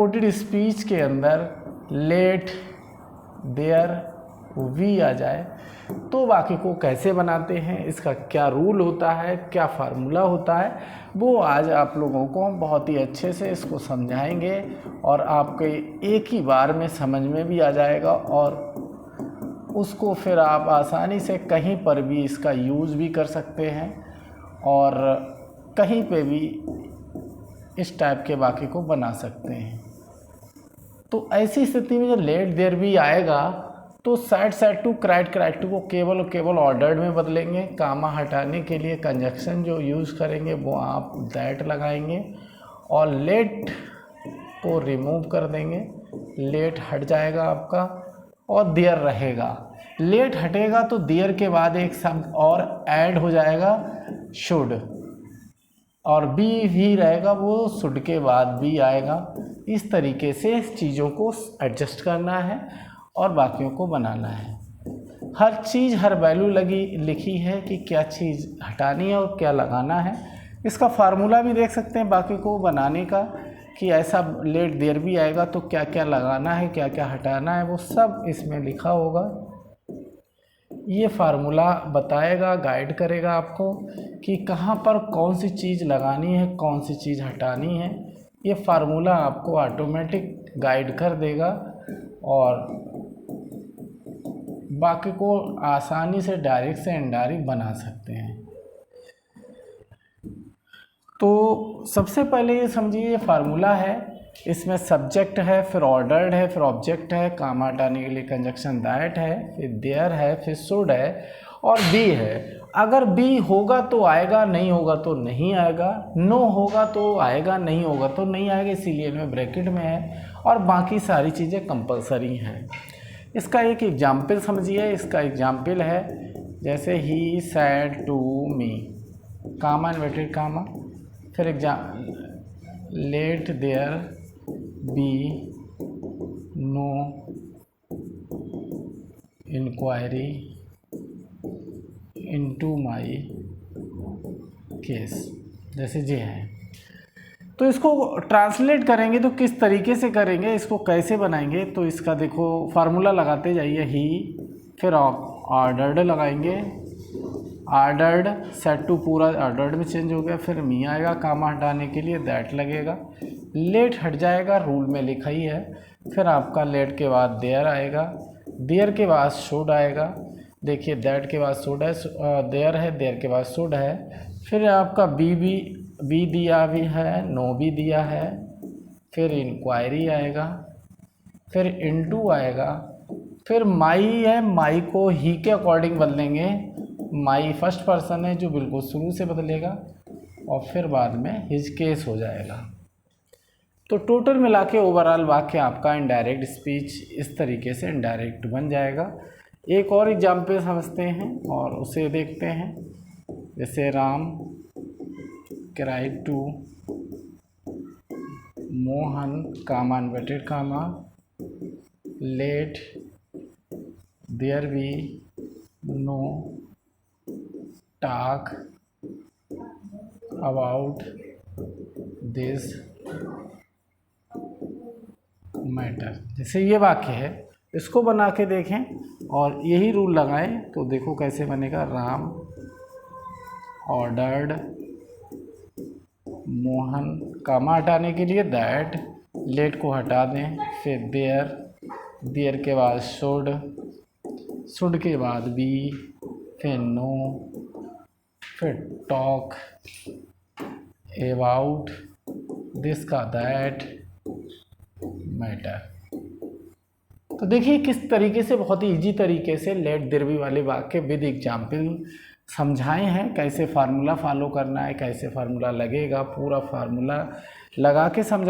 Coated speech के अंदर late, there, we आ जाए तो वाक्य को कैसे बनाते हैं, इसका क्या रूल होता है, क्या फार्मूला होता है, वो आज आप लोगों को बहुत ही अच्छे से इसको समझाएंगे और आपके एक ही बार में समझ में भी आ जाएगा और उसको फिर आप आसानी से कहीं पर भी इसका यूज़ भी कर सकते हैं और कहीं पे भी इस टाइप के वाक्य को बना सकते हैं। तो ऐसी स्थिति में जब लेट देयर भी आएगा तो सेड टू, क्राइड टू को केवल और केवल ऑर्डर्ड में बदलेंगे। कामा हटाने के लिए कंजक्शन जो यूज़ करेंगे वो आप दैट लगाएंगे और लेट को रिमूव कर देंगे, लेट हट जाएगा आपका और देयर रहेगा। लेट हटेगा तो देयर के बाद एक शब्द और ऐड हो जाएगा, शुड, और बी भी रहेगा, वो शुड के बाद भी आएगा। इस तरीके से चीज़ों को एडजस्ट करना है और वाक्यों को बनाना है। हर चीज़, हर वैल्यू लिखी है कि क्या चीज़ हटानी है और क्या लगाना है। इसका फार्मूला भी देख सकते हैं वाक्य को बनाने का कि ऐसा लेट देयर भी आएगा तो क्या क्या लगाना है, क्या क्या हटाना है, वो सब इसमें लिखा होगा। ये फार्मूला बताएगा, गाइड करेगा आपको कि कहाँ पर कौन सी चीज़ लगानी है, कौन सी चीज़ हटानी है। ये फार्मूला आपको ऑटोमेटिक गाइड कर देगा और वाक्य को आसानी से डायरेक्ट से इनडायरेक्ट बना सकते हैं। तो सबसे पहले ये समझिए, ये फार्मूला है, इसमें सब्जेक्ट है, फिर ऑर्डर्ड है, फिर ऑब्जेक्ट है, काम हटाने के लिए कंजक्शन दैट है, फिर देयर है, फिर शुड है और बी है। अगर बी होगा तो आएगा, नहीं होगा तो नहीं आएगा, नो होगा तो आएगा, नहीं होगा तो नहीं आएगा, इसीलिए इनमें ब्रैकेट में है और बाकी सारी चीज़ें कंपलसरी हैं। इसका एक एग्जाम्पल समझिए। इसका एग्जाम्पल है जैसे he said to me, comma inverted comma, फिर let there be no inquiry into my case, जैसे ये है। तो इसको ट्रांसलेट करेंगे तो किस तरीके से करेंगे, इसको कैसे बनाएंगे, तो इसका देखो फार्मूला लगाते जाइए। ही, फिर ऑर्डर्ड लगाएंगे, ऑर्डर्ड, सेट टू पूरा ऑर्डर्ड में चेंज हो गया, फिर मी आएगा, कामा हटाने के लिए दैट लगेगा, लेट हट जाएगा, रूल में लिखा ही है, फिर आपका लेट के बाद देयर आएगा, देयर के बाद शुड आएगा, देखिए दैट के बाद शुड है, देयर है, देयर के बाद शुड है, फिर आपका बी दिया भी है, नो भी दिया है, फिर इंक्वायरी आएगा, फिर इनटू आएगा, फिर माई है, माई को ही के अकॉर्डिंग बदलेंगे, माई फर्स्ट पर्सन है जो बिल्कुल शुरू से बदलेगा और फिर बाद में हिज केस हो जाएगा। तो टोटल मिला के ओवरऑल वाक्य आपका इनडायरेक्ट स्पीच इस तरीके से इनडायरेक्ट बन जाएगा। एक और एग्जाम्पल समझते हैं और उसे देखते हैं। जैसे Ram cried to Mohan, comma inverted comma, let there be no talk about this matter. जैसे ये वाक्य है, इसको बना के देखें और यही रूल लगाएं तो देखो कैसे बनेगा। राम ऑर्डर्ड मोहन, कामा हटाने के लिए दैट, लेट को हटा दें, फिर देयर, देयर के बाद शुड, शुड के बाद बी, फिर नो, फिर टॉक अबाउट दिस का दैट मैटर। तो देखिए किस तरीके से बहुत ही इजी तरीके से लेट देयर बी वाले वाक्य विद एग्जाम्पल समझाए हैं, कैसे फार्मूला फॉलो करना है, कैसे फार्मूला लगेगा, पूरा फार्मूला लगा के समझा